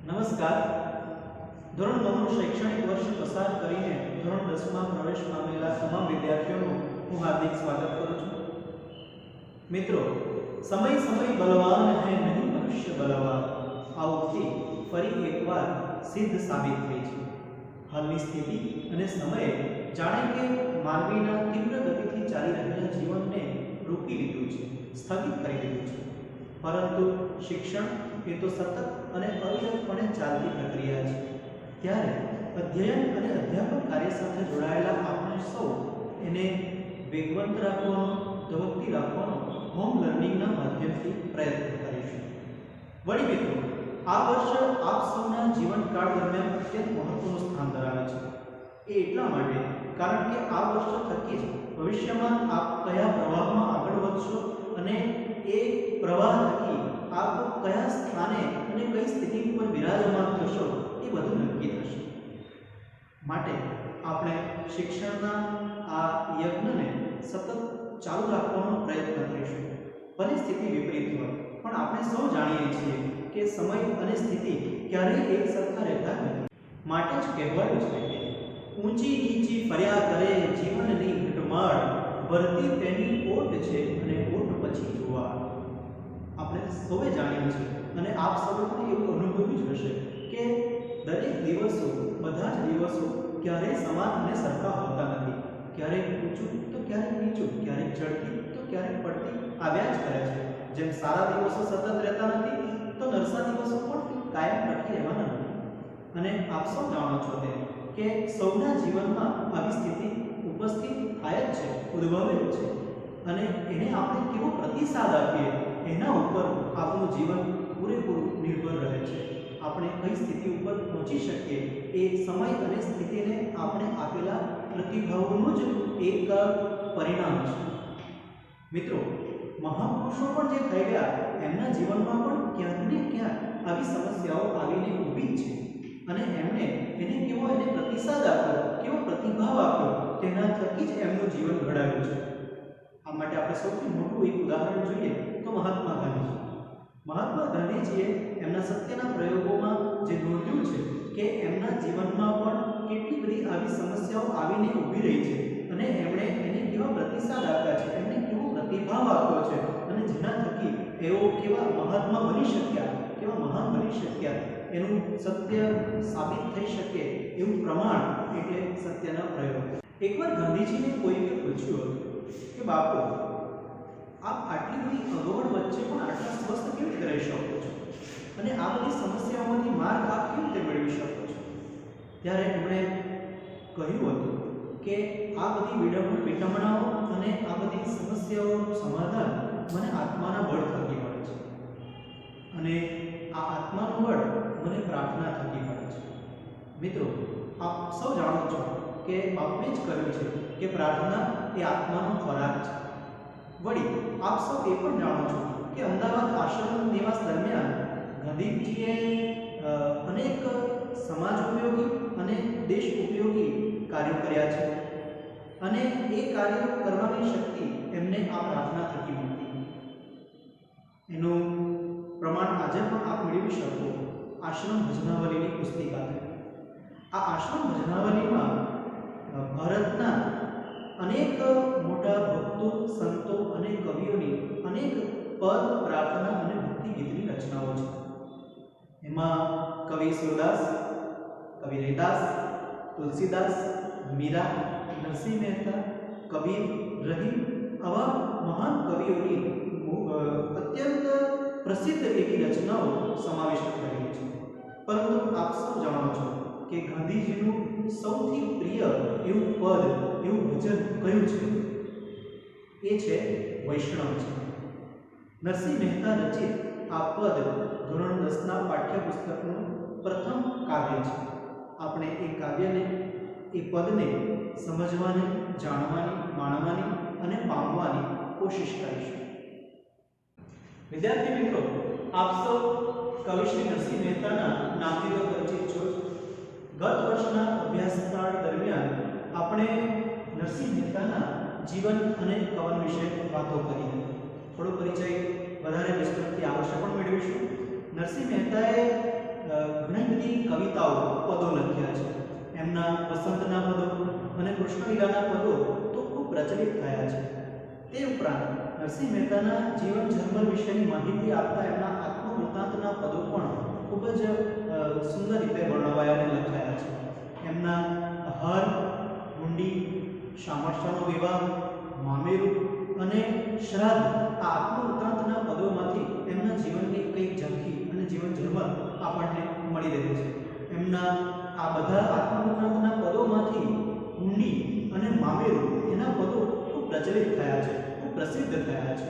નમસ્કાર. ધોરણ 9નું શૈક્ષણિક વર્ષ પસાર કરીને ધોરણ 10માં પ્રવેશ પામેલા તમામ વિદ્યાર્થીઓનું હું હાર્દિક સ્વાગત કરું છું. મિત્રો, સમય સમય બલવાન હૈ નહીં મનુષ્ય બલવાન આ ઉક્તિ ફરી એકવાર સિદ્ધ સાબિત થઈ છે. હાલની સ્થિતિ અને સમયે જાણે કે માનવીના તીવ્ર ગતિથી ચાલી રહેલા જીવનને રોકી લીધું છે, સ્થગિત કરી દીધું છે. પરંતુ શિક્ષણ એ તો સતત અને અવિરતપણે ચાલતી પ્રક્રિયા છે. ત્યારે અધ્યયન અને અધ્યાપન કાર્ય સાથે જોડાયેલા આપણે સૌ એને વેગવંત રાખવાનો, ધબકતી રાખવાનો હોમ લર્નિંગના માધ્યમથી પ્રયત્ન કરીશું. વળી મિત્રો, આ વર્ષ આપ સૌના જીવનકાળ દરમિયાન અત્યંત મહત્વનું સ્થાન ધરાવે છે. એ એટલા માટે કારણ કે આ વર્ષ થકી જ ભવિષ્યમાં આપ કયા પ્રવાહમાં આગળ વધશો અને એ પ્રવાહ થકી આપ કયા સ્થાને અને કઈ સ્થિતિ ઉપર બિરાજમાન થશો એ બધું નક્કી થશે. માટે આપણે શિક્ષણના આ યજ્ઞને સતત ચાલુ રાખવાનો પ્રયત્ન કરીશું. પરિસ્થિતિ વિપરીત હોય પણ આપણે સૌ જાણીએ છીએ કે સમય અને સ્થિતિ ક્યારેય એક સરખા રહેતા નથી. માટે જ કહેવાયું છે કે ઊંચી નીચી ફર્યા કરે જીવનની ઘટમાળ, ભરતી તેની ઓટ છે અને ઓટ પછી જોવા. આપણે સૌએ જાણ્યું છે અને આપ સૌએ પણ એવું અનુભવ્યું જ હશે કે દરેક દિવસો, બધા જ દિવસો ક્યારેય સમાન અને સરખા હોતા નથી. ક્યારેક ઊંચું તો ક્યારેક નીચું, ક્યારેક ચડતી તો ક્યારેક પડતી આવ્યા જ કરે છે. જેમ સારા દિવસો સતત રહેતા નથી, તો નરસા દિવસો પણ કાયમ ટકી રહેવાના નથી. અને આપ સૌ જાણો છો કે સૌના જીવનમાં આવી સ્થિતિ ઉપસ્થિત થાય જ છે, ઉદ્ભવે જ છે. અને એને આપણે કેવો પ્રતિસાદ આપીએ એના ઉપર આપણું જીવન પૂરેપૂરું નિર્ભર રહે છે. આપણે કઈ સ્થિતિ ઉપર પહોંચી શકીએ એ સમય અને સ્થિતિને આપણે આપેલા પ્રતિભાવોનું જ એક પરિણામ છે. મિત્રો, મહાપુરુષો પણ જે થઈ ગયા એમના જીવનમાં પણ ક્યાંક ને ક્યાંક આવી સમસ્યાઓ આવીને ઊભી જ છે. અને એમને એને પ્રતિસાદ આપ્યો, કેવો પ્રતિભાવ આપ્યો, તેના થકી જ એમનું જીવન ઘડાયું છે. આ માટે આપણે સૌથી મોટું એક ઉદાહરણ જોઈએ તો મહાત્મા ગાંધીજી. મહાત્મા ગાંધીજીએ એમના સત્યના પ્રયોગોમાં જે નોંધ્યું છે કે એમના જીવનમાં પણ કેટલી બધી આવી સમસ્યાઓ આવીને ઊભી રહી છે અને એમણે એને કેવા પ્રતિસાદ આપ્યા છે, એમણે કેવો પ્રતિભાવ આપ્યો છે અને જેના થકી એઓ કેવા મહાત્મા બની શક્યા, કેવા મહાન બની શક્યા એનું સત્ય સાબિત થઈ શકે એવું પ્રમાણ એટલે સત્યના પ્રયોગ. એકવાર ગાંધીજીને કોઈએ પૂછ્યું હતું કે બાપુ, આપ આટલી બધી અગવડ વચ્ચે પણ આટલા સ્વસ્થ કેવી રીતે રહી શકો છો અને આ બધી સમસ્યાઓમાંથી માર્ગ આપ કેવી રીતે મેળવી શકો છો? ત્યારે એમણે કહ્યું હતું કે આ બધી વિડંબણાઓ અને આ બધી સમસ્યાઓનું સમાધાન મને આત્માના બળ થકી મળે છે અને આ આત્માનું બળ મને પ્રાર્થના થકી મળે છે. મિત્રો, આપ સૌ જાણો છો કે બાપુએ જ કહ્યું છે કે પ્રાર્થના એ આત્માનો ખોરાક છે. વળી આપ સૌ એ પણ જાણો છો કે અમદાવાદ આશ્રમ નિવાસ દરમિયાન ગાંધીજીએ અનેક સમાજ ઉપયોગી અને દેશ ઉપયોગી કાર્યો કર્યા છે અને એ કાર્યો કરવાની શક્તિ એમને આ પ્રાર્થના થકી મળતી. એનું પ્રમાણ આજે પણ આપ મેળવી શકો આશ્રમ ભજનાવલીની પુસ્તિકાથી. આ આશ્રમ ભજનાવલીમાં ભારતના અનેક મોટા ભક્તો, સંતો અને કવિઓની અનેક પદ, પ્રાર્થના અને ભક્તિ ગીતની રચનાઓ છે. એમાં કવિ સુરદાસ, કવિ રૈદાસ, તુલસીદાસ, મીરા, નરસિંહ મહેતા, કબીર, રહીમ આવા મહાન કવિઓની અત્યંત પ્રસિદ્ધ એવી રચનાઓ સમાવિષ્ટ કરેલી છે. પરંતુ આપ સૌ જાણો છો કે ગાંધીજીનું સૌથી પ્રિય એવું પદ, એવું ભજન કયું છે? એ છે વૈષ્ણવ છે. નરસિંહ મહેતા રચિત આ પદ ધોરણ 10ના પાઠ્યપુસ્તકનું પ્રથમ કાવ્ય છે. આપણે એ કાવ્યને, એ પદને સમજવાની, જાણવાની, માણવાની અને પામવાની કોશિશ કરીશું. વિદ્યાર્થી મિત્રો, આપ સૌ કવિ શ્રી નરસિંહ મહેતાના નામથી તો પરિચિત છો. ગત વર્ષના અભ્યાસકાળ દરમિયાન આપણે નરસિંહ મહેતાના જીવન અને કવન વિશે વાતો કરી હતી. થોડો પરિચય વધારે વિસ્તૃતથી આ વર્ષે પણ મેળવીશું. નરસિંહ મહેતાએ ઘણી બધી કવિતાઓ પદો લખ્યા છે. એમના વસંતના પદો અને કૃષ્ણલીલાના પદો તો ખૂબ પ્રચલિત થયા છે. તે ઉપરાંત નરસિંહ મહેતાના જીવન ઝરમર વિશેની માહિતી આપતા એમના આત્મવૃત્તાંતના પદો પણ ખૂબ જ સુંદર રીતે વર્ણવાયા અને લખાયા છે. એમના હર, હુંડી, શામળશાનો વિવાહ, મામેરું અને શ્રાદ્ધ આ આત્મવૃત્તાંતના પદોમાંથી એમના જીવનની કંઈક ઝાંખી અને જીવન ઝરમર આપણને મળી રહે છે. એમના આ બધા આત્મવૃત્તાંતના પદોમાંથી હુંડી અને મામેરું એના પદો ખૂબ પ્રચલિત થયા છે, ખૂબ પ્રસિદ્ધ થયા છે.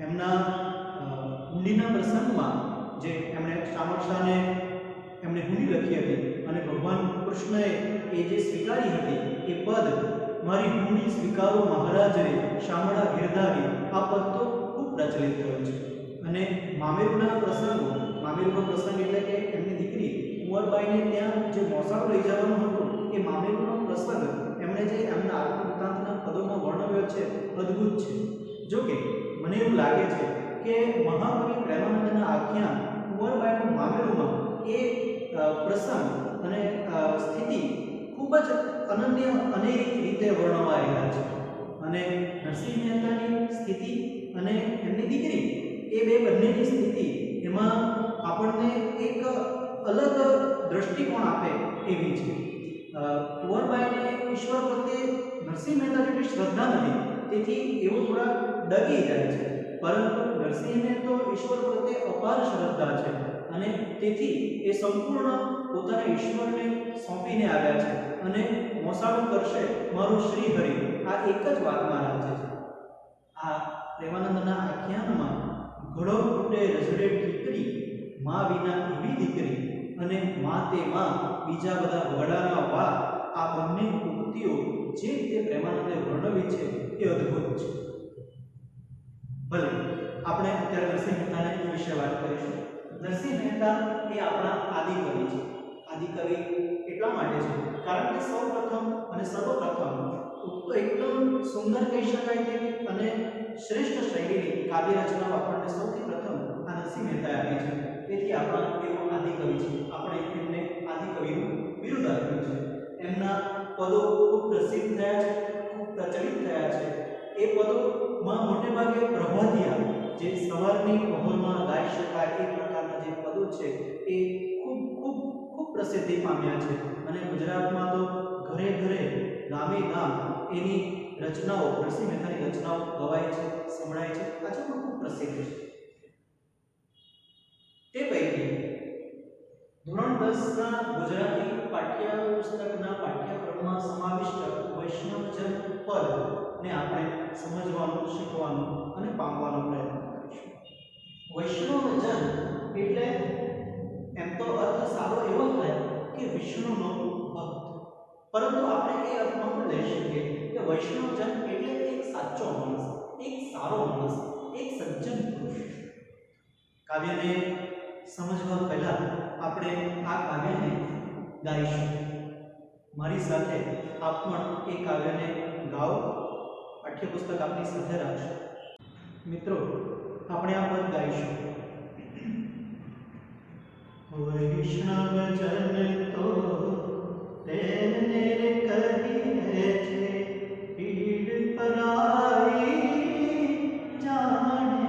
એમના હુંડીના પ્રસંગમાં જે એમણે શામળશાને એમણે હુંડી લખી હતી અને ભગવાન કૃષ્ણએ એ જે સ્વીકારી હતી એ પદ, મારી હુંડી સ્વીકારો મહારાજ રે શામળા ગિરધારી, આ પદ તો ખૂબ પ્રચલિત થયો છે. અને મામેરુના પ્રસંગો, મામેરુનો પ્રસંગ એટલે કે એમની દીકરી કુંવરબાઈને ત્યાં જે મોસાળ લઈ જવાનું હતું એ મામેરુનો પ્રસંગ એમણે જે એમના આત્મવૃત્તાંતના પદોમાં વર્ણવ્યો છે અદ્ભુત છે. જો કે મને એવું લાગે છે કે મહાકવિ પ્રેમાનંદના આખ્યાન કુંવરબાઈનું મામેરુમાં એ પ્રસંગ અને સ્થિતિ ખૂબ જ અનન્ય અનેક રીતે વર્ણવાયેલા છે. અને નરસિંહ મહેતાની સ્થિતિ અને એમની દીકરી એ બે બંનેની સ્થિતિ એમાં આપણને એક અલગ દૃષ્ટિકોણ આપે એવી છે. કુંવરબાઈને ઈશ્વર પ્રત્યે નરસિંહ મહેતા જેટલી શ્રદ્ધા નથી, તેથી એવો થોડા ડગી જાય છે. પરંતુ નરસિંહને તો ઈશ્વર પ્રત્યે અપાર શ્રદ્ધા છે અને તેથી એ સંપૂર્ણ પોતાના ઈશ્વરને સોંપીને આવ્યા છે અને મોસાળું કરશે મારો શ્રી હરિ, આ એક જ વાતમાં રાજ્ય છે. આ પ્રેમાનંદના આખ્યાનમાં ઘડો ફૂટે રજડે ઠીકરી, મા વિના એવી દીકરી અને મા તે મા બીજા બધા વગડાના વા, આ બંને ઉક્તિઓ જે રીતે પ્રેમાનંદે વર્ણવી છે એ અદ્ભુત છે. ભલે આપણે અત્યારે નરસિંહ મહેતાના વિશે વાત કરીશું. નરસિંહ મહેતા એ આપણા આદિકવિ છે. આદિકવિ એટલા માટે છે કારણ કે સૌપ્રથમ અને સર્વપ્રથમ એકદમ સુંદર કહી શકાય તેવી અને શ્રેષ્ઠ શૈલીની કાવ્ય રચનાઓ આપણને સૌથી પ્રથમ આ નરસિંહ મહેતાએ આપી છે. તેથી આપણા તેઓ આદિકવિ છે. આપણે એમને આદિકવિનું બિરુદ આપ્યું છે. એમના પદો ખૂબ પ્રસિદ્ધ થયા છે, ખૂબ પ્રચલિત થયા છે. એ પદોમાં મોટે ભાગે પ્રભાતિયા, જે સવારની પહોરમાં ગાઈ શકાય એ પ્રકારના જે પદો છે એ ખૂબ ખૂબ ખૂબ પ્રસિદ્ધિ પામ્યા છે. અને ગુજરાતમાં તો ઘરે ઘરે ગામે ગામ એની રચનાઓ, નરસિંહ મહેતાની રચનાઓ ગવાય છે, સંભળાય છે, આજે પણ ખૂબ પ્રસિદ્ધ છે. તે પૈકી ધોરણ 10ના ગુજરાતી પાઠ્યપુસ્તકના પાઠ્યક્રમમાં સમાવિષ્ટ વૈષ્ણવજન પદ ને આપણે સમજવાનું, શીખવાનું અને પામવાનો પ્રયત્ન કરીશું. વૈષ્ણવજન એટલે એમ તો અર્થ સારો એવો થાય કે વિષ્ણુનો ભક્ત, પરંતુ આપણે એ અર્થમાં પણ લઈ શકીએ કે વૈષ્ણવજન એટલે એક સાચો માણસ, એક સારો માણસ, એક સજ્જન પુરુષ. કાવ્યને સમજવા પહેલા આપણે આ કાવ્યને ગાઈશું. મારી સાથે આપ પણ એ કાવ્યને ગાઓ, પાઠ્યપુસ્તક આપની સાથે રાખશો. મિત્રો, આપણે આ પદ ગાઈશું. વૈષ્ણવજન તો તેને કહીએ છે પીડ પરાઈ જાણે,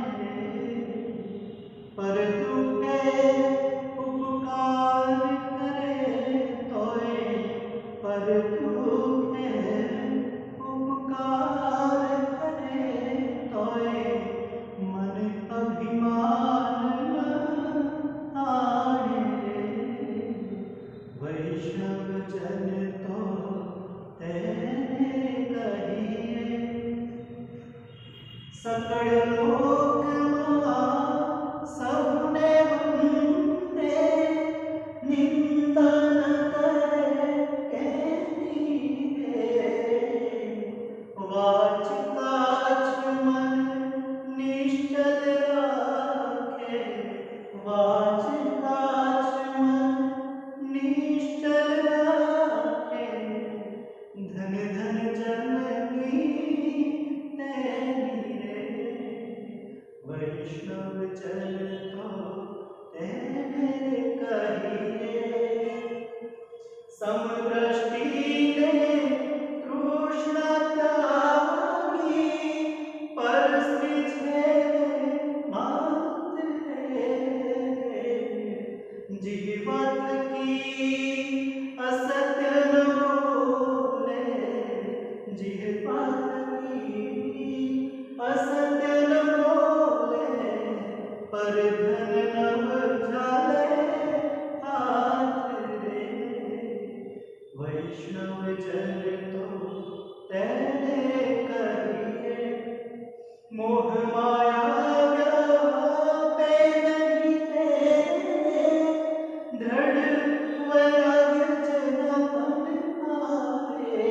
પર દુખે ઉપકાર કરે તોય, પર દુખે ઉપકાર કરે તોય મન અભિમાન આણે. વૈષ્ણવજન તો पर धन नव जाले हाथ रे। वैष्णव जन तो तेने कहिए, मोह माया व्यापे नहीं तेरे। दृढ़ वैराग्य जन तन आवे।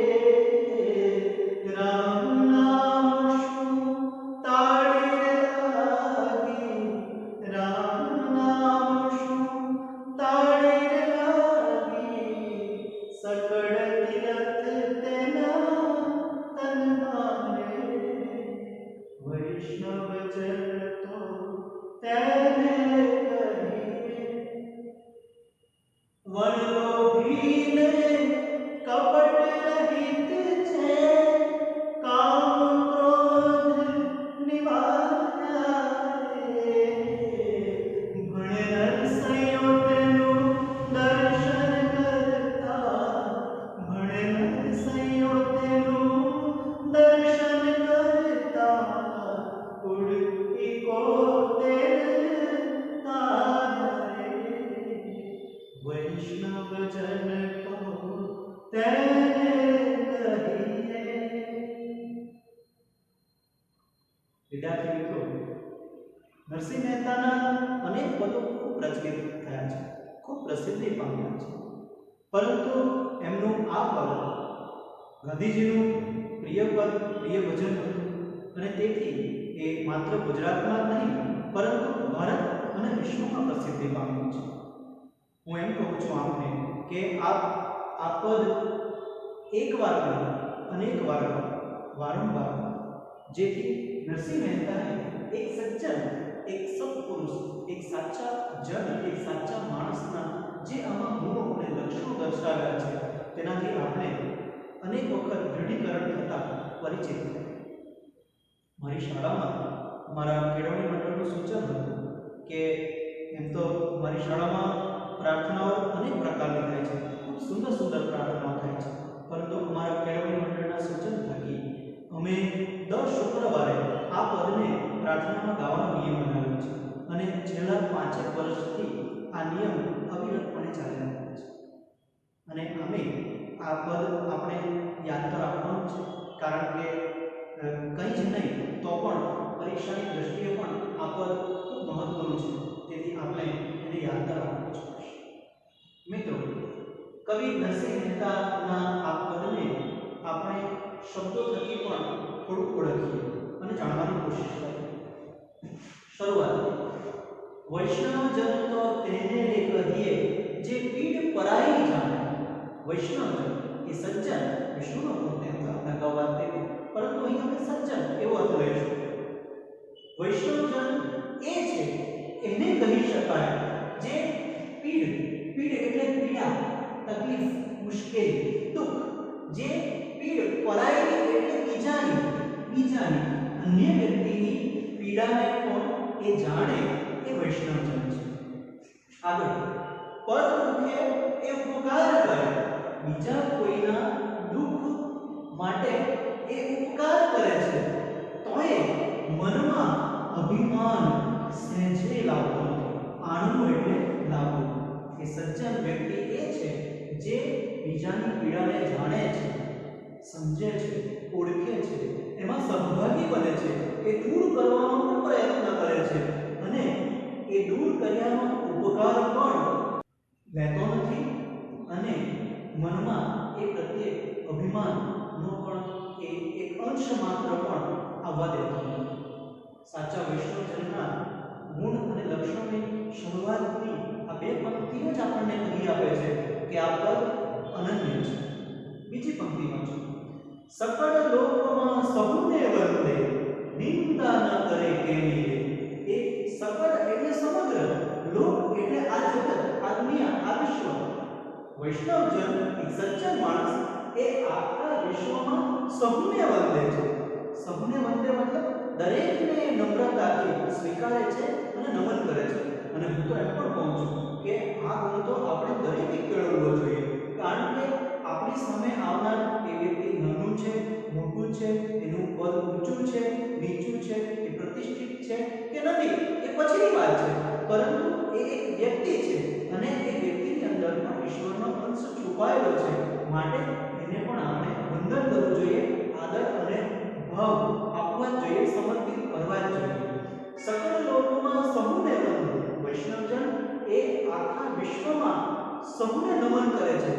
राम नाम शु ताड़े लागी, राम नाम शु ताड़े लागी। सकड़ तीरथ तेना तन माने। वैष्णव जन तो तेने कहिए। वनलोभी ने कपट रहित छे, काम क्रोध निवार्या रे। भणे नरसैयो तेनु दर्शन करता, भणे नरसैयो तेनु दर्शन करता। उड़ती को तेरता रे। वैष्णव जन को तेने कहिए। विद्यार्थी मित्रों, नरसिंह મહેતાના અનેક પદો ખૂબ પ્રચલિત થયા છે, ખૂબ પ્રસિદ્ધિ પામ્યા છે, પરંતુ એમનું આ પદ ગાંધીજીનું પ્રિય પદ, પ્રિય ભજન હતું અને તેથી એ માત્ર ગુજરાતમાં જ નહીં પરંતુ ભારત અને વિશ્વમાં પ્રસિદ્ધિ પામ્યું છે. હું એમ કહું છું આપને કે આ પદ એકવાર નહીં અનેક વાર વારંવાર, જેથી નરસિંહ મહેતાએ એક સજ્જન, એક સત્પુરુષ, એક સાચા જન, એક સાચા માણસના જે આમાં ગુણો અને લક્ષણો દર્શાવ્યા છે તેનાથી આપણે અનેક વખત દૃઢીકરણ થતા પરિચિત થયા. મારી શાળામાં મારા કેળવણી મંડળનું સૂચન હતું કે એમ તો મારી શાળામાં પ્રાર્થનાઓ અનેક પ્રકારની થાય છે, ખૂબ સુંદર સુંદર પ્રાર્થનાઓ થાય છે, પરંતુ અમારા કેળવણી મંડળના સૂચન થકી અમે દર શુક્રવારે આ પદને પ્રાર્થનામાં ગાવાનો નિયમ બનાવ્યો છે અને છેલ્લા 5 વર્ષથી આ નિયમ અવિરતપણે ચાલ્યા કરે છે. અને અમે આ પદ આપણે યાદ તો રાખવાનું છે, કારણ કે કંઈ જ નહીં તો પણ પરીક્ષાની દ્રષ્ટિએ પણ આ પદ ખૂબ મહત્વનું છે, તેથી આપણે એને યાદ રાખવું છે. મિત્રો, કવિ નરસિંહ મહેતાના આ પદને આપણે શબ્દો થકી પણ થોડું ઓળખીએ અને જાણવાની કોશિશ કરીએ. શરૂઆત. વૈષ્ણવ જન તો તેને કહીએ, જે પીડ પરાઈ જાણે. વૈષ્ણવજન એ સજ્જન, વિષ્ણુનો ગુણ તેમ આપણે અગાઉ વાત કરી, પરંતુ અહીં આપણે સજ્જન એવો અર્થ લઈશું. વૈષ્ણવજન એ છે એને કહી શકાય જે પીડ, પીડ એટલે પીડા, તકલીફ, મુશ્કેલી, દુઃખ, જે પીડ પરાઈ એટલે બીજાની અન્ય વ્યક્તિની પીડાને પણ એ જાણે એ વૈષ્ણવજન છે. આગળ. પર દુઃખે એ ઉપકાર કરે, બીજા કોઈના દુઃખ માટે એ ઉપકાર કરે છે, તોય મનમાં અભિમાન સહેજે લાવતો નથી. આણું એટલે લાવવું. એ સજ્જન વ્યક્તિ એ છે જે બીજાની પીડાને જાણે છે, સમજે છે, ઓળખે છે, એમાં સહભાગી બને છે, એ દૂર કરવાનો પણ પ્રયત્ન કરે છે અને એ દૂર કર્યાનો ઉપકાર પણ લેતો નથી અને મનમાં એ પ્રત્યે અભિમાનનો પણ એક અંશ માત્ર પણ આવવા દેતો નથી. સાચા વૈષ્ણવજનના ગુણ અને લક્ષણોની શરૂઆતની આ બે પંક્તિઓ જ આપણને કહી આપે છે કે આ પદ અનન્ય છે. બીજી પંક્તિમાં છે, સકળ લોકમાં સહુને વંદે, નિંદા ન કરે કેની રે. એ સકળ એટલે સમગ્ર, લોક એટલે આ જગત, આ દુનિયા, આ વિશ્વ. વૈષ્ણવજન એક સજ્જન માણસ એ આખા વિશ્વમાં સહુને વંદે છે. સહુને વંદે મતલબ દરેકને નમ્રતાથી સ્વીકારે છે અને નમન કરે છે. અને હું તો એમ પણ કહું છું કે આ ગુણ તો આપણે દરેકે કેળવવો જોઈએ, કારણ કે આપણી સામે આવનાર એ વ્યક્તિ નાનું છે, મોટું છે, એનું પદ ઊંચું છે, નીચું છે, એ પ્રતિષ્ઠિત છે કે નથી, એ પછીની વાત વાત છે, પરંતુ એ એક વ્યક્તિ છે અને એ વ્યક્તિની અંદર પણ ઈશ્વરનો અંશ છુપાયેલો છે, માટે એને પણ આપણે વંદન કરવું જોઈએ, આદર અને ભાવ આપવા જ જોઈએ, સમર્પિત કરવા જ જોઈએ. સકળ લોકોમાં સહુને વંદન. વૈષ્ણવજન એ આખા વિશ્વમાં સહુને નમન કરે છે,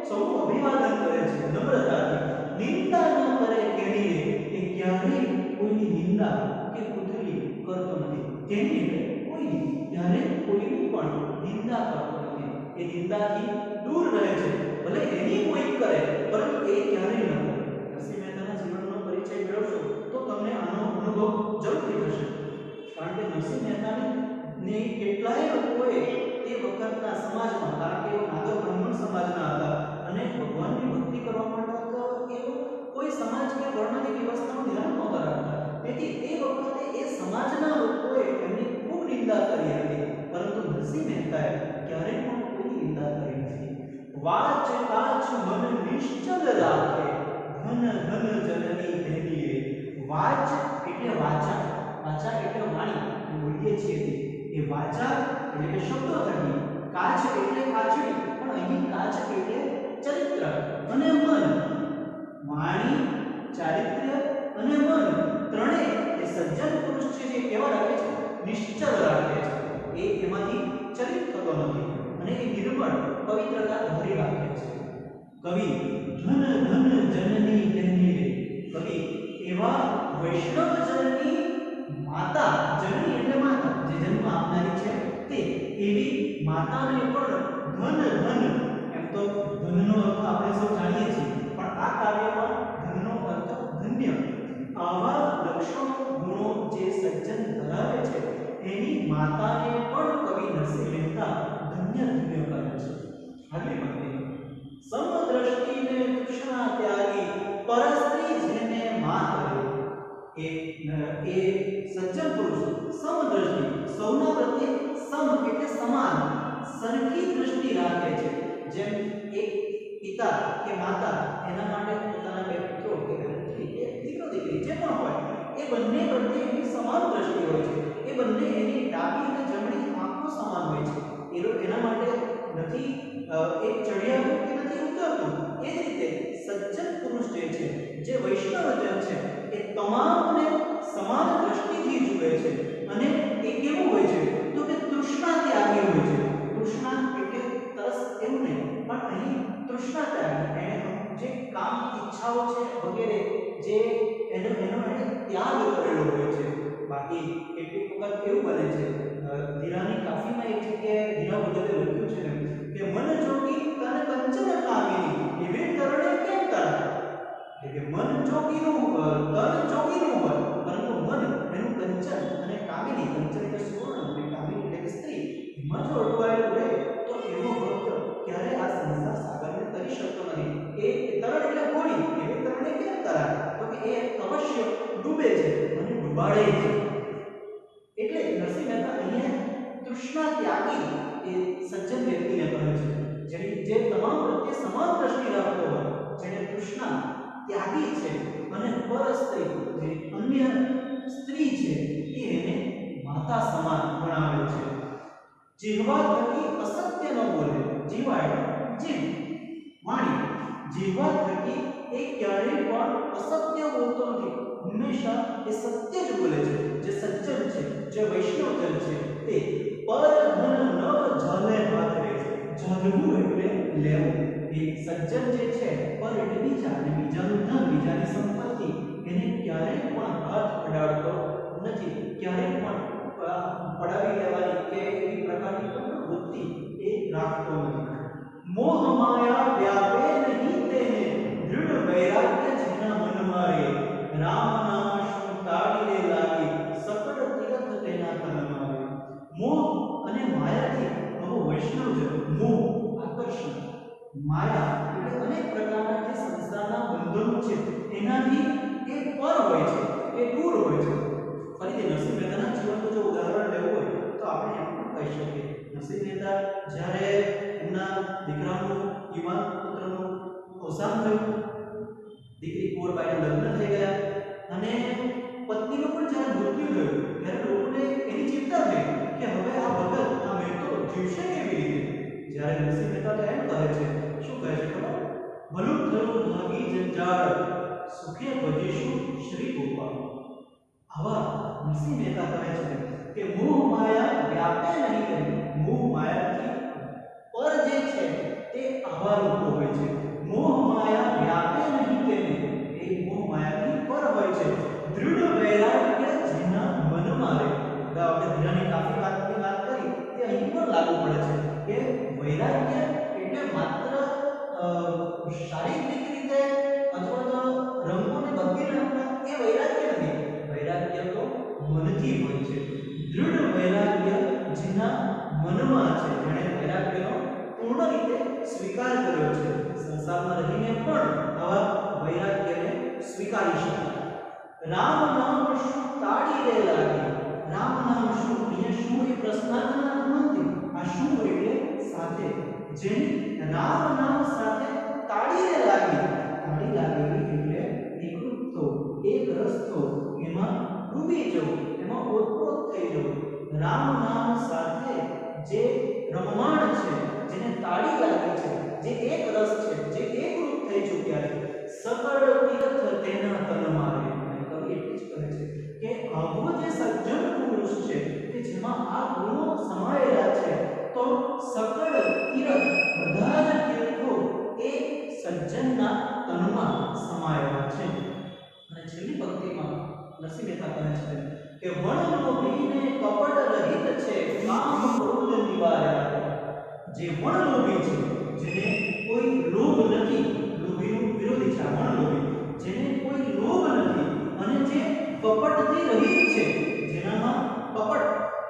સૌનું અભિવાદન કરે છે નમ્રતાથી. નિંદા ન કરે કેણીએ, એ ક્યારેય કોઈની નિંદા કે કુથલી કરતો નથી. કેણી એટલે કોઈની, ક્યારેય કોઈની પણ નિંદા કરતો નથી. એ નિંદાથી દૂર રહે છે, ભલે એની કોઈ કરે પરંતુ એ ક્યારેય ન કરે. નરસિંહ મહેતાના જીવનનો પરિચય મેળવશો તો તમને આનો અનુભવ જરૂરથી થશે. કારણ કે નરસિંહ મહેતાને કેટલાય લોકોએ તે વખતના સમાજમાં, કારણ કે નાગર બ્રાહ્મણ સમાજના હતા અને ભગવાનની ભક્તિ કરવા માટે એવો કોઈ સમાજ કે વર્ણની વ્યવસ્થાનું ધ્યાન નહોતા રાખતા. તેથી તે વખતે એ સમાજના લોકોએ એમની ખૂબ નિંદા કરી હતી, પરંતુ નરસિંહ મહેતાએ ક્યારેય પણ કોઈની નિંદા કરી નથી. વાચ કાચ મન નિશ્ચલ રાખે, ધન ધન જનની ધેનીએ. વાચ એટલે વાચા, વાચા એટલે વાણી, બોલીએ છીએ એ વાચા એટલે કે શબ્દો થકી, કાચ એટલે કાચડી, પણ અહીં કાચ એટલે ચરિત્ર અને મન. વાણી, ચારિત્ર્ય અને મન ત્રણેય એ સજ્જન પુરુષ છે જે કેવા રાખે છે? નિશ્ચલ રાખે છે. એ એમાંથી ચલિત થતો નથી અને એ નિર્મળ પવિત્રતા ધરી રાખે છે. કવિ ધન ધન જનની જનની, કવિ એવા વૈષ્ણવ જનની માતા, જનની એટલે માતા, જે જન્મ આપનારી છે તે, એવી માતાને પણ ધન ધન, એમ તો ધનનો અર્થ આપણે સૌ જાણીએ છીએ, પણ આ કાવ્યમાં ધનનો અર્થ ધન્ય. આવા લક્ષણો ગુણો જે સજ્જન ધરાવે છે એની માતાને પણ કવિ નરસિંહ મહેતા ધન્ય ધન્ય કરે છે. આગલી પંક્તિ. સમદ્રષ્ટિને તૃષ્ણા ત્યાગી, પરસ્ત્રી જેને માત કરે. એ સજ્જન પુરુષ સમદ્રષ્ટિ, સૌના પ્રત્યે સમ એટલે સમાન, સરખી દૃષ્ટિ રાખે છે. જેમ એક પિતા કે માતા એના માટે પોતાના બે પુત્રો કે પુત્રી કે દીકરો દીકરી જે પણ હોય એ બંને પ્રત્યે એની સમાન દ્રષ્ટિ હોય છે. એ બંને એની ડાબી અને જમણી આંખો સમાન હોય છે. એના માટે નથી એક ચડિયાતું કે નથી ઉતરતું. એ જ રીતે સજ્જન પુરુષ જે છે, જે વૈષ્ણવજન છે, એ તમામને સમાન દ્રષ્ટિથી જુએ છે અને એ કેવું હોય છે તો કે તૃષ્ણા ત્યાગી હોય છે. તૃષ્ણા એટલે તરસ એવું નહીં, પણ અહીં તૃષ્ણા ત્યાગી, એને જે કામ ઈચ્છાઓ છે વગેરે જે એનો ત્યાગ કરેલો હોય છે. બાકી કેટલીક વખત એવું બને છે, ધીરાની કાફીમાં એક જગ્યાએ ધીરા વગેરે લખ્યું છે કે મન જોગી તન કંચન કામિની, એવે તરણે કેમ તરાય. એટલે કે મન જોગીનું તન જોગીનું હોય, પરંતુ મન એનું કંચન અને કામિની, કંચન એટલે સુવર્ણ અને કામિની એટલે કે સ્ત્રી, એમાં જો અટવાયેલું રહે તો એનો ભક્ત ક્યારે આ સંસાર સાગરને તરી શકતો નથી. એ તરણ એટલે ઘોડી, એવે તરણે કેમ તરાય, તો કે એ અવશ્ય ડૂબે છે અને ડૂબાડે છે. એટલે નરસિંહ મહેતા અહીંયા તૃષ્ણા ત્યાગી એ સજ્જન વ્યક્તિને કહે છે, જે તમામ પ્રત્યે સમાન દ્રષ્ટિ રાખતો હોય, જેને તૃષ્ણા ત્યાગી છે અને પરસ્ત્રી જે અન્ય સ્ત્રી છે એ એને માતા સમાન ગણાવે છે. જીહવા થકી અસત્ય ન બોલે. જીહવા એટલે જીભ, વાણી. જીહવા થકી એ ક્યારેય પણ અસત્ય બોલતો નથી, હંમેશા એ સત્ય જ બોલે છે. જે સજ્જન છે, જે વૈષ્ણવજન છે, તે પર ધન ન જલે હાથ રહે છે. જલવું એટલે લેવું. એ સજ્જન જે છે, પર એટલે બીજા, અને બીજાનું ધન, બીજાની સંપત્તિ, એને ક્યારેય પણ હાથ અડાડતો નથી. ક્યારેય પણ પડાવી લેવાની કે એવી પ્રકારની કોઈ વૃત્તિ એ રાખતો નથી. મોહ માયા વ્યાપે નહીં તેને, દૃઢ વૈરાગ્ય જેના મનમાં રે. રામ નામ શું તાળી રે લાગી, સકળ તીરથ તેના તનમાં રે. મોહ અને માયાથી આવો વૈષ્ણવજન, મોહ આકર્ષણ, માયા એટલે અનેક પ્રકારના જે સંસારના બંધનો છે એનાથી એ પર હોય છે, એ દૂર હોય છે. ફરીથી નરસિંહ મહેતાના જીવનનું જો ઉદાહરણ લેવું હોય તો આપણે એમ પણ કહી શકીએ, નરસિંહ મહેતા જ્યારે એમના દીકરાનું, યુવાન પુત્રનું અવસાન થયું, દીકરી કુંવરબાઈના લગ્ન થઈ ગયા અને પત્નીનું પણ જ્યારે મૃત્યુ થયું ત્યારે લોકોને એની ચિંતા ધરો ભાગી જંજાળ સુખે ભજીશું શ્રી ગોપાલ. આવા નરસિંહ મહેતા કહે છે કે મોહ માયા વ્યાપે નહીં કરી. મોહ માયાથી પર જે છે તે આવા લોકો હોય છે. મોહ માયા વ્યાપે નહીં તેને, એ મોહ માયાથી પર હોય છે. દૃઢ વૈરાગ્ય જેના મનમાં રહે. અગાઉ આપણે ધીરાની કાફી વાતની વાત કરી તે અહીં પણ લાગુ પડે છે કે વૈરાગ્ય એટલે માત્ર શારીરિક રીતે અથવા તો રંગોને બદલી નાખવા એ વૈરાગ્ય નથી. વૈરાગ્ય તો મનથી હોય છે. દૃઢ વૈરાગ્ય જેના મનમાં છે, જેણે વૈરાગ્યનો પૂર્ણ રીતે સ્વીકાર કર્યો છે, સંસારમાં રહીને પણ આવા વૈરાગ્યને સ્વીકારી શકાય. રામ નામ શું તાળી રે લાગી. રામ નામ શું, અહીંયા શું એ પ્રશ્નાર્થના નથી. આ શું એટલે સાથે, જેની રામ નામ સાથે તાળી રે લાગી. તાળી લાગેલી એટલે એકરૂપ થવું, એક રસ થવું, એમાં ડૂબી જવું, એમાં ઓતપ્રોત થઈ જવું. રામ નામ સાથે જે રમમાણ છે, જેને તાળી લાગી છે, જે એક રસ છે, જે એકરૂપ થઈ ચૂક્યા છે, સકળ તીર્થ તેના તનમાં રહે. અને કવિ એટલી જ કહે છે કે આવો જે સજ્જન પુરુષ છે કે જેમાં આ ગુણો સમાયેલા છે, તો સકળ તીર્થ બધા જ તીર્થો એ સજ્જનના તનમાં સમાયેલા છે. અને છેલ્લી પંક્તિમાં નરસિંહ મહેતા કહે છે કે વણનો બીને કપટ રહિત છે, કામ ક્રોધ નિવાર્યા. જે વણલોભી છે, જેને કોઈ લોભ નથી, લોભીનું વિરોધી છે વણલોભી, જેને કોઈ લોભ નથી અને જે કપટથી રહિત છે, જેનામાં કપટ,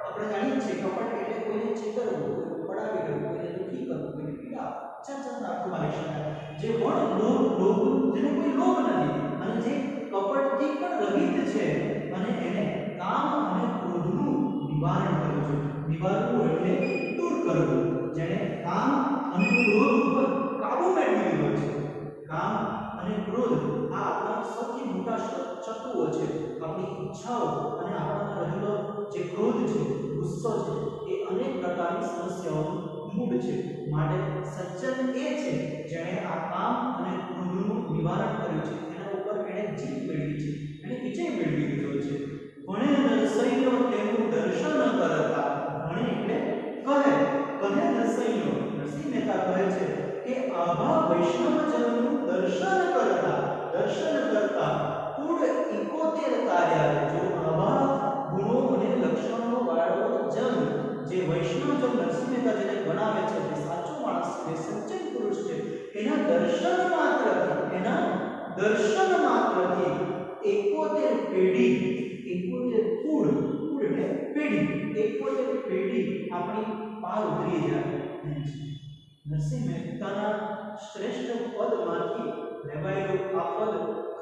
આપણે જાણીએ છીએ કપટ એટલે કોઈને છેતરવું, કોઈને પડાવી દેવું, કોઈને દુખી કરવું, કોઈને પીડા ચાચા અર્થમાં લઈ શકાય. જે લોભ, જેને કોઈ લોભ નથી અને જે કપટથી પણ રહિત છે અને એને કામ અને ક્રોધનું નિવારણ કરવું છે. નિવારવું એટલે દૂર કરવું. જેને કામ અને ક્રોધ ઉપર કાબુ મેળવી લીધો છે. કામ અને ક્રોધ આ આપણા સૌથી મોટા શત્રુઓ છે. આપણી ઈચ્છાઓ અને આપણામાં રહેલો જે ક્રોધ છે, ગુસ્સો છે, એ અનેક પ્રકારની સમસ્યાઓનું મૂળ છે. માટે સજ્જન એ છે જેણે આ કામ અને ક્રોધનું નિવારણ કર્યું છે, એના ઉપર એણે જીત મેળવી છે, એણે વિજય મેળવી લીધો છે. ભણે નરસૈયો તેનું દર્શન કરતા. ભણે એટલે કહે નરસૈયો. નરસિંહ મહેતા કહે છે કે આવા વૈષ્ણવજનનું દર્શન કરતા કુળ 71 કાર્ય. જો આવા ગુણો અને લક્ષણો વાળો જન, જે વૈષ્ણવજન નરસિંહ મહેતા જેને ગણાવે છે, જે સાચો માણસ છે, સજ્જન પુરુષ છે, એના દર્શન માત્રથી 71 પેઢી, 71 કુળ એટલે પેઢી, 71 પેઢી આપણી પાર ઉતરી જાય. નરસિંહ મહેતાના શ્રેષ્ઠ પદમાંથી લેવાયેલું આ પદ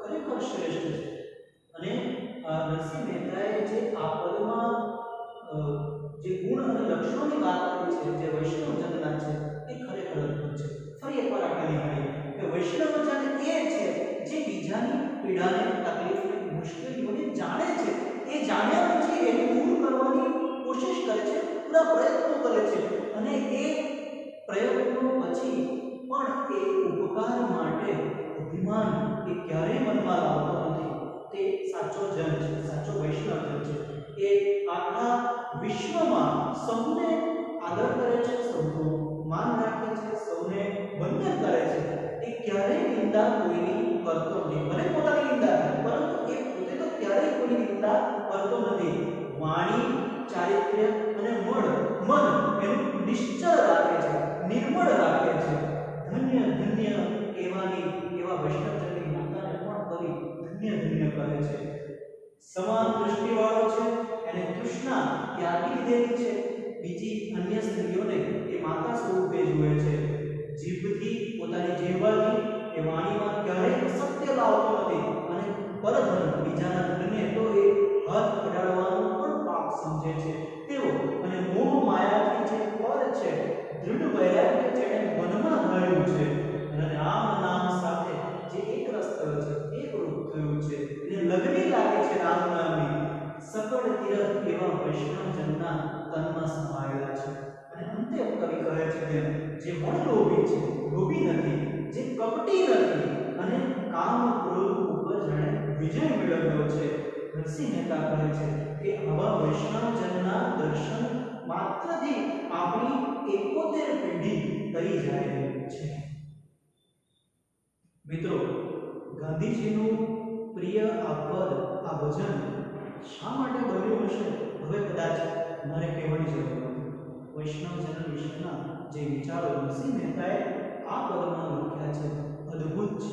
ખરેખર શ્રેષ્ઠ છે. અને નરસિંહ મહેતાએ જે આ પદમાં જે ગુણ અને લક્ષણોની વાત કરી છે, જે વૈષ્ણવજનના છે, એ ખરેખર અદ્ભુત છે. ફરી એકવાર આપણે નિહાળીએ કે વૈષ્ણવજન એ છે જે બીજાની પીડાને, તકલીફને, મુશ્કેલીઓને જાણે છે. એ જાણ્યા પછી એને દૂર કરવાની કોશિશ કરે છે, પૂરા પ્રયત્નો કરે છે, અને એ પ્રયત્નો પછી પણ એ ઉપકાર માટે અભિમાન એ ક્યારેય મનમાં લાવતો નથી. તે સાચો જન છે, સાચો વૈષ્ણવજન છે. એ આખા વિશ્વમાં સૌને આદર કરે છે, સૌનું માન રાખે છે, સૌને વંદન કરે છે. એ ક્યારેય નિંદા કોઈની કરતો નથી. ભલે પોતાની નિંદા કરે, પરંતુ એ પોતે તો ક્યારેય કોઈની નિંદા કરતો નથી. વાણી, ચારિત્ર્ય અને મન એનું નિશ્ચળ રાખે છે, નિર્મળ રાખે છે. ધન્ય ધન્ય એવા વૈષ્ણવજનની માતાને પણ કવિ ધન્ય ધન્ય કહે છે. સમાન દૃષ્ટિવાળો છે, એને તૃષ્ણા ત્યાગી દીધેલી છે. બીજી અન્ય સ્ત્રીઓને એ માતા સ્વરૂપે જુએ છે. જીભથી, પોતાની જીહ્વાથી એ વાણીમાં ક્યારેય અસત્ય લાવતો નથી. અને પરધન, બીજાના ધનને તો એ હાથ અડાડવાનું પણ પાપ સમજે છે તેવો. અને મોહ માયાથી જે પર છે, દૃઢ વૈરાગ્ય જેણે મનમાં ધાર્યું છે, અને રામ નામ સાથે જે એક રસ થયો છે, એક રૂપ થયું છે, એને લગની લાગે છે રામ નામની, સકળ તીર્થ એવા વૈષ્ણવજનના તનમાં સમાયેલા છે. અને અંતે કવિ કહે છે કે જે વણલોભી છે, લોભી નથી, જે કપટી નથી અને કામ ક્રોધ ઉપર જાણે વિજય મેળવ્યો છે. નરસિંહ મહેતા કહે છે કે આવા વૈષ્ણવજનના દર્શન માત્રથી આપણી 71 પેઢી તરી જાય છે. મિત્રો, ગાંધીજીનું પ્રિય આ પદ, આ ભજન શા માટે બન્યું હશે હવે કદાચ મારે કહેવાની જરૂર નથી. વૈષ્ણવજન વિશેના જે વિચારો નરસિંહ મહેતાએ આ પદમાં લખ્યા છે અદ્ભુત છે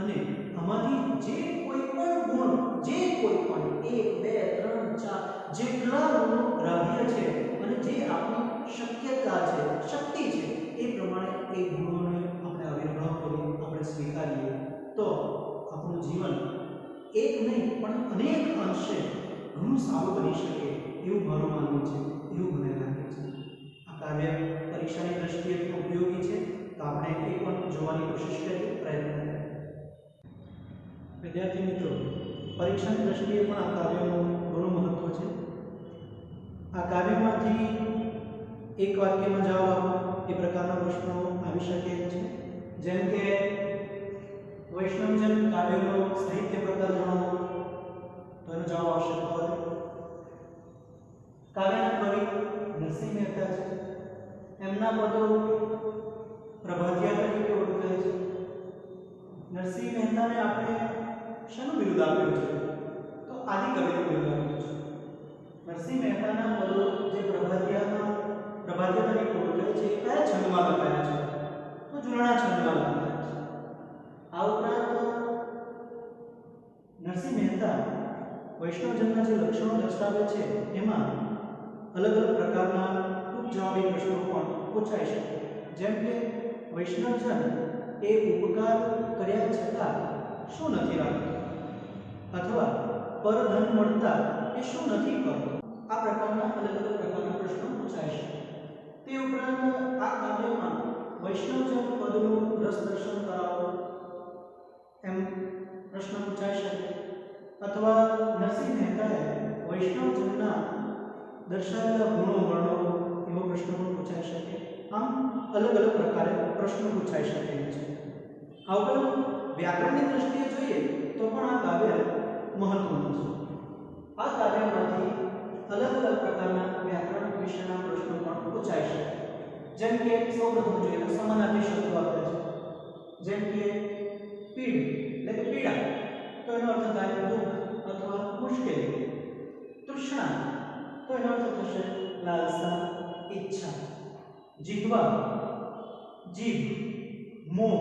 અને આમાંથી જે કોઈ પણ ગુણ, જે કોઈ પણ 1 2 3 4 જેટલા ગુણો ગ્રાહ્ય છે અને જે આપણી શક્યતા છે, શક્તિ છે, એ પ્રમાણે એ ગુણોને આપણે આવિર્ભાવ કરી આપણે સ્વીકારીએ તો આપણું જીવન એક નહીં પણ અનેક અંશે ઘણું સારું બની શકે એવું મારું માનવું છે, એવું મને લાગે છે. આ કાવ્ય પરીક્ષાની દ્રષ્ટિએ ઉપયોગી છે તો આપણે એ પણ જોવાની કોશિશ કરીએ, પ્રયત્ન કરીએ. વિદ્યાર્થી મિત્રો, પરીક્ષાની દ્રષ્ટિએ પણ આ કાવ્યનું ઘણું મહત્વ છે. આ કાવ્યમાંથી એક વાક્યમાં જવાબ આપો એ પ્રકારના પ્રશ્નો આવી શકે છે. જેમ કે વૈષ્ણવજન કાવ્યનો સાહિત્ય પ્રકાર જણાવો તો એનો જવાબ આવશે પદ. કાવ્યના કવિ નરસિંહ મહેતા છે. એમના પદો પ્રભાતિયા તરીકે ઓળખાય છે. નરસિંહ મહેતાને આપણે શાનું બિરુદ આપ્યું છે તો આદિકવિનું બિરુદ આપ્યું છે. નરસિંહ મહેતાના પદો જે પ્રભાતિયા તરીકે ઓળખાય છે એ કયા છંદમાં લખાયા છે તો ઝૂલણા છંદમાં લખાયા છે. આ ઉપરાંત નરસિંહ મહેતા વૈષ્ણવજનના જે લક્ષણો દર્શાવે છે એમાં અલગ અલગ પ્રકારના ટૂંક જવાબી પ્રશ્નો પણ પૂછાઈ શકે. જેમ કે વૈષ્ણવજન એ ઉપકાર કર્યા છતાં શું નથી રાખતો અથવા પરધન મળતા એ શું નથી કરતો. આ પ્રકારના અલગ અલગ પ્રકારના પ્રશ્નો પૂછાઈ શકે. તે ઉપરાંત આ કાવ્યમાં વૈષ્ણવજન પદનું રસ દર્શન કરાવો એમ પ્રશ્ન પૂછાઈ શકે અથવા નરસિંહ મહેતાએ વૈષ્ણવજનના દર્શાવેલા ગુણો વર્ણવો એવો પ્રશ્ન પણ પૂછાઈ શકે. આમ અલગ અલગ પ્રકારે પ્રશ્નો પૂછાઈ શકે છે. આ ઉપરાંત વ્યાકરણની દ્રષ્ટિએ જોઈએ તો પણ આ કાવ્ય મહત્વનું છે. આ કાવ્યમાંથી અલગ અલગ પ્રકારના વ્યાકરણ વિશેના પ્રશ્નો પણ પૂછાઈ શકે. જેમ કે સૌપ્રથમ જોઈએ તો સમાનાર્થી શબ્દો આપે છે. જેમ કે પીડ એટલે કે પીડા તો એનો અર્થ થાય દુઃખ અથવા મુશ્કેલી. તૃષ્ણા તો એનો અર્થ થશે લાલસા, ઈચ્છા. જીહ્વા, જીભ, મોહ,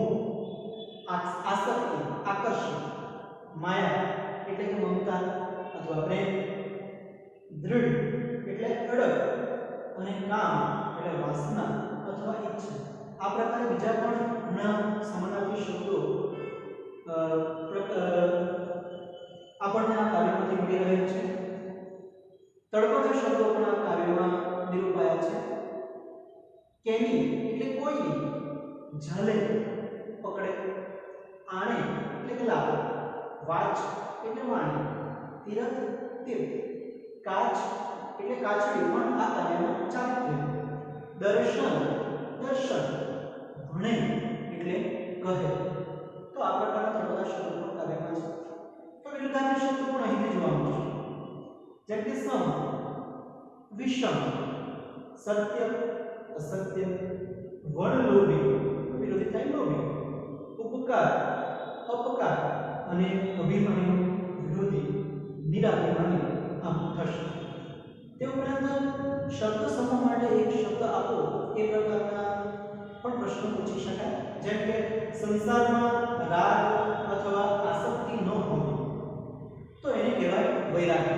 આસક્તિ, આકર્ષણ. માયા એટલે કે મમતા અથવા પ્રેમ. દૃઢ એટલે અડગ અને કામ એટલે વાસના અથવા ઈચ્છા. આ પ્રકારે બીજા પણ ઘણા સમાનાર્થી શબ્દો આપણને આ કાવ્યમાંથી મળી રહે છે. તળપદા શબ્દો પણ આ કાવ્યમાં નિરૂપાયા છે. કેની એટલે કોઈની. ઝાલે પકડે. આણે એટલે કે લાવે. વાચ એટલે વાણી. તીરથ તીર્થ. કાચ એટલે કાચડી પણ આ કાવ્યમાં ચારિત્ર્ય. દર્શન દર્શન. ભણે એટલે કહે. તો આ પ્રકારના તળપદા શબ્દો પણ કાવ્યમાં છે. તો વિરુદ્ધાર્થી શબ્દો પણ અહીંથી જોવા મળશે. જેમ કે સમ, વિષમ, સત્ય, અસત્ય, વણલોભી વિરોધી થાય લોભી. ઉપકાર, અપકાર અને અભિમાની વિરોધી નિરાભિમાની આમ થશે. તે ઉપરાંત શબ્દ સમૂહ માટે એક શબ્દ આપો એ પ્રકારના પણ પ્રશ્નો પૂછી શકાય. જેમ કે સંસારમાં રાગ અથવા આસક્તિ ન હોય તો એને કહેવાય વૈરાગ્ય.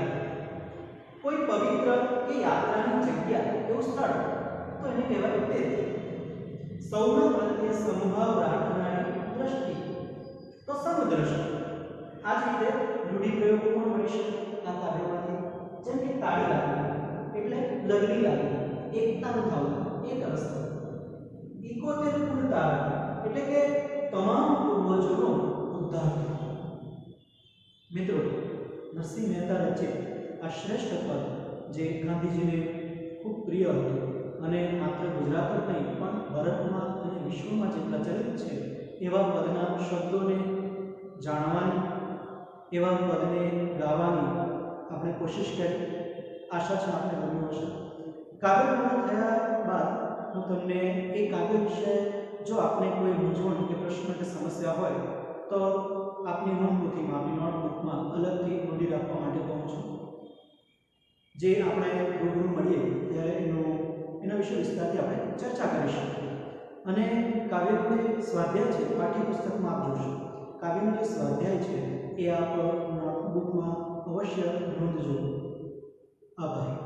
કોઈ પવિત્ર કે યાત્રાની જગ્યા એવું સ્થળ તો એને કહેવાય તીર્થ. સૌના પ્રત્યે સમભાવ રાખનારી દ્રષ્ટિ તો સમદ્રષ્ટિ. આ જ રીતે રૂઢિપ્રયોગો પણ મળી શકે આ કાવ્યમાંથી. જેમ કે તાળી લાગવી એટલે લગની લાગવી, એકતાનું થવું, એક રસ થવું. 71 કુળતાર એટલે કે તમામ પૂર્વજોનો ઉદ્ધાર થવો. મિત્રો, નરસિંહ મહેતા રચિત આ શ્રેષ્ઠ પદ જે ગાંધીજીને ખૂબ પ્રિય હતું અને માત્ર ગુજરાત જ નહીં પણ ભારતમાં અને વિશ્વમાં જે પ્રચલિત છે એવા પદના શબ્દોને જાણવાની, એવા પદને ગાવાની આપણે કોશિશ કરી. આશા છે આપણે ગમ્યું હશે. કાવ્ય પૂર્ણ થયા બાદ હું તમને એ કાવ્ય વિશે જો આપને કોઈ મૂંઝવણ કે પ્રશ્ન કે સમસ્યા હોય તો આપની નોટબુકમાં, આપની નોટબુકમાં અલગથી નોંધી રાખવા માટે કહું છું. જે આપણે રૂબરૂ મળીએ ત્યારે એના વિશે વિસ્તારથી આપણે ચર્ચા કરી શકીએ. અને કાવ્યનો જે સ્વાધ્યાય છે પાઠ્યપુસ્તકમાં આપ જોશો. કાવ્યનો જે સ્વાધ્યાય છે એ આપ નોટબુકમાં અવશ્ય નોંધજો. આભાર.